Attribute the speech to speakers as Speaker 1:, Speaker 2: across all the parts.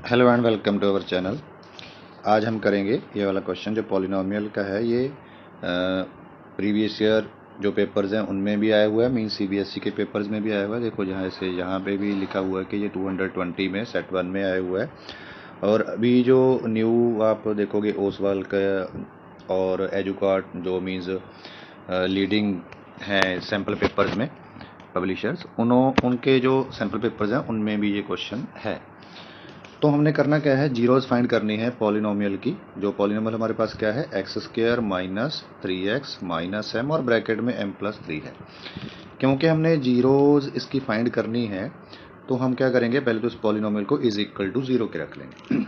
Speaker 1: Hello and welcome to our channel. आज हम करेंगे ये वाला क्वेश्चन जो पॉलिनोमियल का है। ये प्रीवियस ईयर जो पेपर्स हैं उनमें भी आया हुआ है, मीन सीबीएसई के पेपर्स में भी आया हुआ है। देखो जहाँ से यहाँ पे भी लिखा हुआ है कि ये 220 में सेट 1 में आया हुआ है। और अभी जो न्यू आप देखोगे ओसवाल का और एजुकार्ट जो मीन्स लीडिंग हैं सैम्पल पेपर्स में पब्लिशर्स, उनके जो सैम्पल पेपर्स हैं उनमें भी ये क्वेश्चन है। तो हमने करना क्या है, जीरोज फाइंड करनी है पॉलिनोमियल की। जो पॉलिनोमियल हमारे पास क्या है, x square minus 3x minus m और ब्रैकेट में m+3 है। क्योंकि हमने जीरोज इसकी फाइंड करनी है तो हम क्या करेंगे, पहले तो इस पॉलिनोमियल को इज इक्वल टू 0 के रख लेंगे।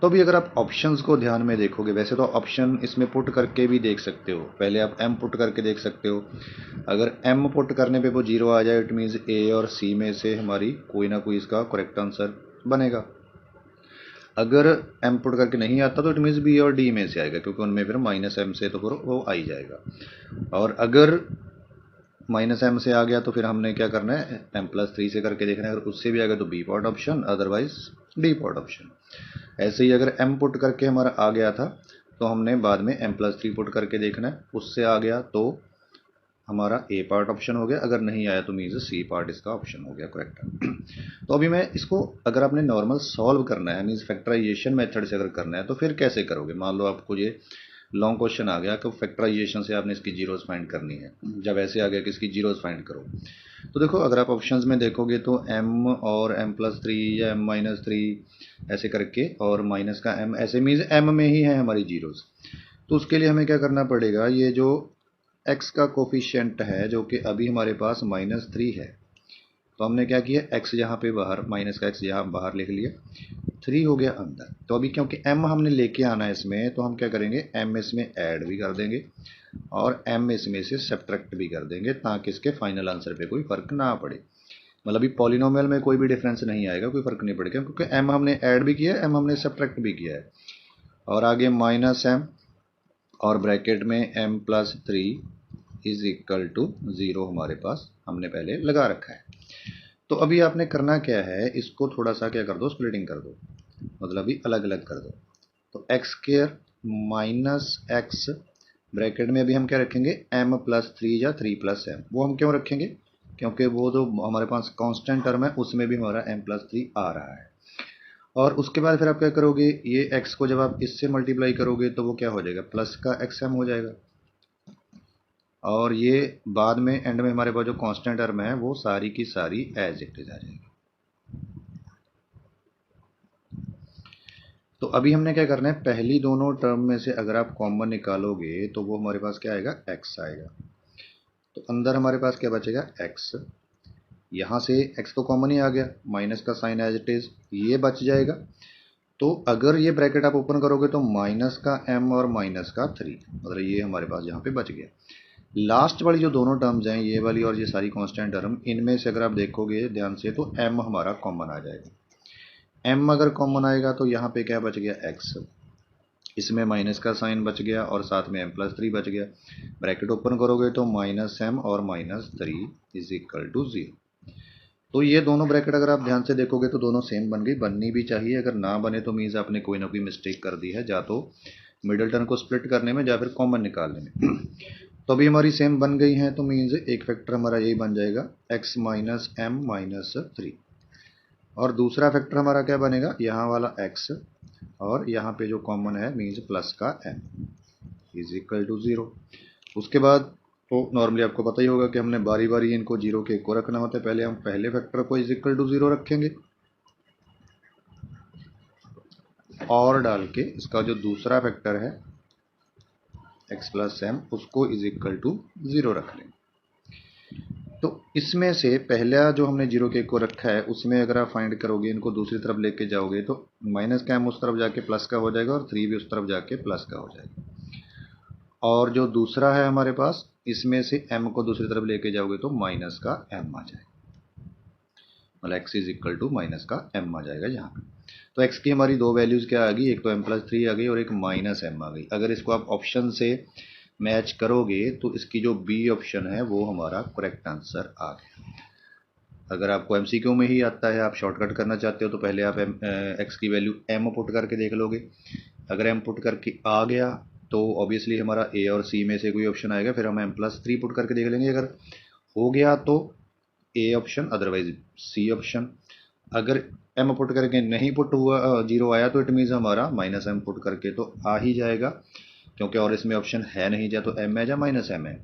Speaker 1: तो अभी अगर आप ऑप्शंस को ध्यान में देखोगे, वैसे तो ऑप्शन इसमें पुट करके भी देख सकते हो। पहले आप m पुट करके देख सकते हो। अगर m पुट करने पे वो 0 आ जाए, इट मीन्स a और c में से हमारी कोई ना कोई इसका करेक्ट आंसर बनेगा। अगर m पुट करके नहीं आता तो इट मीन्स b और d में से आएगा, क्योंकि उनमें फिर माइनस m से तो फिर वो आ ही जाएगा। और अगर माइनस m से आ गया तो फिर हमने क्या करना है, m+3 से करके देखना है। अगर उससे भी आ गया तो b pot option, otherwise d pot option. ऐसे ही अगर m पुट करके हमारा आ गया था तो हमने बाद में m+3 पुट करके देखना है। उससे आ गया तो हमारा ए पार्ट ऑप्शन हो गया, अगर नहीं आया तो मीन्स सी पार्ट इसका ऑप्शन हो गया करेक्ट। तो अभी मैं इसको, अगर आपने नॉर्मल सॉल्व करना है मीन्स फैक्टराइजेशन मेथड से अगर करना है तो फिर कैसे करोगे। मान लो आपको ये लॉन्ग क्वेश्चन आ गया कि फैक्टराइजेशन से आपने इसकी जीरोस फाइंड करनी है। जब ऐसे आ गया कि इसकी जीरोस फाइंड करो, तो देखो अगर आप ऑप्शंस में देखोगे तो m और m+3 या m-3 ऐसे करके और माइनस का m, ऐसे मीन्स m में ही है हमारी जीरोस। तो उसके लिए हमें क्या करना पड़ेगा, ये जो x का कोफिशिएंट है जो कि अभी हमारे पास -3 है, तो हमने क्या किया, x यहाँ पे बाहर, माइनस का x यहाँ बाहर लिख लिया, 3 हो गया अंदर। तो अभी क्योंकि m हमने लेके आना है इसमें, तो हम क्या करेंगे, m इसमें ऐड भी कर देंगे और m इसमें से सब्ट्रैक्ट भी कर देंगे, ताकि इसके फाइनल आंसर पे कोई फर्क ना पड़े। मतलब अभी पॉलिनोमियल में कोई भी डिफरेंस नहीं आएगा, कोई फर्क नहीं पड़ेगा, क्योंकि m हमने ऐड भी किया है, m हमने सब्ट्रैक्ट भी किया है। और आगे -m और ब्रैकेट में m+3 इज इक्वल टू 0 हमारे पास हमने पहले लगा रखा है। तो अभी आपने करना क्या है, इसको थोड़ा सा क्या कर दो, स्प्लिटिंग कर दो, मतलब अभी अलग अलग कर दो। तो x square minus x, bracket में अभी हम क्या रखेंगे, m+3 या 3+m। वो हम क्यों रखेंगे, क्योंकि वो जो हमारे पास कांस्टेंट टर्म है उसमें भी हमारा m+3 आ रहा है। और उसके बाद फिर आप क्या करोगे, ये x को जब आप इससे मल्टीप्लाई करोगे तो वो क्या हो जाएगा, प्लस का xm हो जाएगा। और ये बाद में एंड में हमारे पास जो कांस्टेंट टर्म है वो सारी की सारी एज इट इज आ जाएगी। तो अभी हमने क्या करना है, पहली दोनों टर्म में से अगर आप कॉमन निकालोगे तो वो हमारे पास क्या आएगा, x आएगा। तो अंदर हमारे पास क्या बचेगा, x। यहाँ से x तो कॉमन ही आ गया, माइनस का साइन एज इट इज ये बच जाएगा। तो अगर ये ब्रैकेट आप ओपन करोगे तो माइनस का m और माइनस का 3, मतलब ये हमारे पास यहाँ पे बच गया। लास्ट वाली जो दोनों टर्म्स हैं, ये वाली और ये सारी कांस्टेंट टर्म, इनमें से अगर आप देखोगे ध्यान से तो m हमारा कॉमन आ जाएगा। m अगर कॉमन आएगा तो यहाँ पे क्या बच गया, x। इसमें माइनस का साइन बच गया और साथ में m+3 बच गया। ब्रैकेट ओपन करोगे तो -m और -3 इज इक्वल टू 0। तो ये दोनों ब्रैकेट अगर आप ध्यान से देखोगे तो दोनों सेम बन गई, बननी भी चाहिए। अगर ना बने तो मीन्स आपने कोई ना कोई मिस्टेक कर दी है, या तो मिडिल टर्म को स्प्लिट करने में या फिर कॉमन निकालने में। तो अभी हमारी सेम बन गई हैं, तो मीन्स एक फैक्टर हमारा यही बन जाएगा, x - m-3। और दूसरा फैक्टर हमारा क्या बनेगा, यहाँ वाला x और यहाँ पे जो कॉमन है मीन्स प्लस का m इज इक्वल टू 0। उसके बाद तो नॉर्मली आपको पता ही होगा कि हमने बारी बारी इनको 0 के को रखना होता है। पहले हम पहले फैक्टर को इज इक्वल टू 0 रखेंगे और डाल के इसका जो दूसरा फैक्टर है x+m उसको इज इक्वल टू 0 रख लेंगे। तो इसमें से पहला जो हमने 0 के को रखा है उसमें अगर आप फाइंड करोगे, इनको दूसरी तरफ लेके जाओगे तो माइनस का m उस तरफ जाके प्लस का हो जाएगा और 3 भी उस तरफ जाके प्लस का हो जाएगा। और जो दूसरा है हमारे पास, इसमें से m को दूसरी तरफ लेके जाओगे तो माइनस का m आ जाएगा, मतलब x is equal to minus का m आ जाएगा यहाँ पे। तो x की हमारी दो वैल्यूज क्या आ गई, एक तो m+3 आ गई और एक -m आ गई। अगर इसको आप ऑप्शन से मैच करोगे तो इसकी जो बी ऑप्शन है वो हमारा करेक्ट आंसर आ गया। अगर आपको एमसीक्यू में ही आता है, आप शॉर्टकट करना चाहते हो, तो पहले आप एक्स की वैल्यू एम पुट करके देख लोगे। अगर एम पुट करके आ गया तो ऑब्वियसली हमारा ए और सी में से कोई ऑप्शन आएगा, फिर हम M+3 पुट करके देख लेंगे। अगर हो गया तो A option, otherwise C option. अगर एम पुट करके नहीं पुट हुआ, जीरो आया, तो इट मीन्स हमारा -M पुट करके तो आ ही जाएगा, क्योंकि और इसमें ऑप्शन है नहीं, या तो M है या -M है।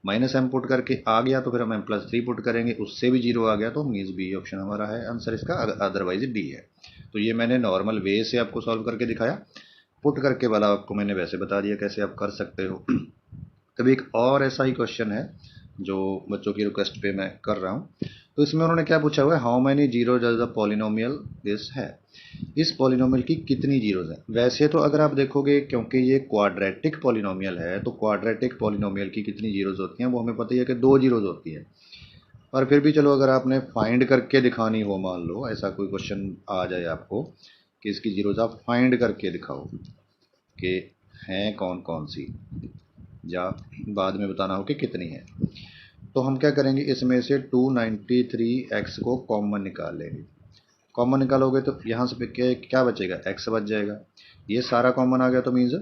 Speaker 1: -M पुट करके आ गया तो फिर हम M+3 पुट करेंगे, उससे भी जीरो आ गया तो मीन्स बी ऑप्शन हमारा है आंसर इसका, अदरवाइज डी है। तो ये मैंने नॉर्मल वे से आपको सॉल्व करके दिखाया, पुट करके वाला आपको मैंने वैसे बता दिया कैसे आप कर सकते हो। तभी एक और ऐसा ही क्वेश्चन है जो बच्चों की रिक्वेस्ट पे मैं कर रहा हूँ। तो इसमें उन्होंने क्या पूछा हुआ है, how many zero does the polynomial this है। इस पॉलिनोमियल की कितनी जीरोज हैं। वैसे तो अगर आप देखोगे, क्योंकि ये क्वाड्रेटिक पॉलिनोमियल है, तो क्वाड्रेटिक पॉलिनोमियल की कितनी जीरोज होती हैं वो हमें पता ही है कि 2 जीरोज होती है। पर फिर भी चलो, अगर आपने फाइंड करके दिखानी हो, मान लो ऐसा कोई क्वेश्चन आ जाए आपको कि इसकी जीरोज आप फाइंड करके दिखाओ कि हैं कौन कौन सी, या बाद में बताना हो कि कितनी है, तो हम क्या करेंगे, इसमें से 293x को कॉमन निकाल लेंगे। कॉमन निकालोगे तो यहाँ से क्या बचेगा, x बच जाएगा। ये सारा कॉमन आ गया तो मीन्स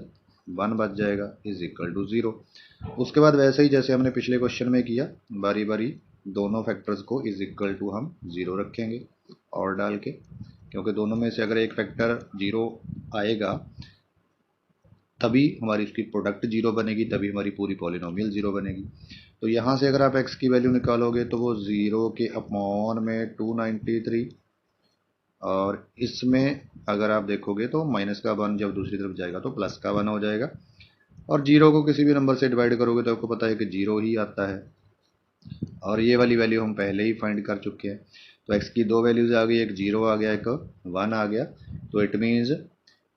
Speaker 1: 1 बच जाएगा, इज इक्वल टू 0। उसके बाद वैसे ही जैसे हमने पिछले क्वेश्चन में किया, बारी बारी दोनों फैक्टर्स को इज इक्वल टू हम 0 रखेंगे और डाल के, क्योंकि दोनों में से अगर एक फैक्टर 0 आएगा तभी हमारी इसकी प्रोडक्ट 0 बनेगी, तभी हमारी पूरी पॉलिनोमियल 0 बनेगी। तो यहाँ से अगर आप x की वैल्यू निकालोगे तो वो 0 के अपॉन में 293, और इसमें अगर आप देखोगे तो माइनस का 1 जब दूसरी तरफ जाएगा तो प्लस का 1 हो जाएगा, और 0 को किसी भी नंबर से डिवाइड करोगे तो आपको पता है कि 0 ही आता है, और ये वाली वैल्यू हम पहले ही फाइंड कर चुके हैं। तो x की 2 वैल्यूज आ गई, एक 0 आ गया, एक 1 आ गया। तो इट मीन्स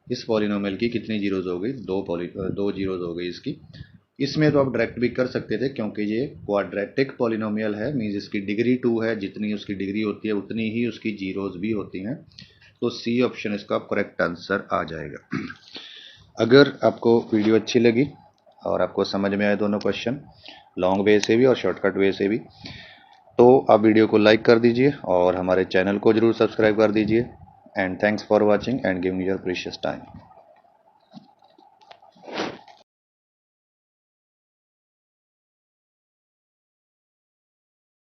Speaker 1: इस पॉलिनोमियल की कितनी जीरोज हो गई, 2 जीरोज हो गई इसकी। इसमें तो आप डायरेक्ट भी कर सकते थे, क्योंकि ये क्वाड्रेटिक पॉलिनोमियल है, मीन्स इसकी डिग्री 2 है, जितनी उसकी डिग्री होती है उतनी ही उसकी जीरोज भी होती हैं। तो सी ऑप्शन इसका करेक्ट आंसर आ जाएगा। अगर आपको वीडियो अच्छी लगी और आपको समझ में आए दोनों क्वेश्चन, लॉन्ग वे से भी और शॉर्टकट वे से भी, तो आप वीडियो को लाइक कर दीजिए और हमारे चैनल को जरूर सब्सक्राइब कर दीजिए। And thanks for watching and giving your precious time.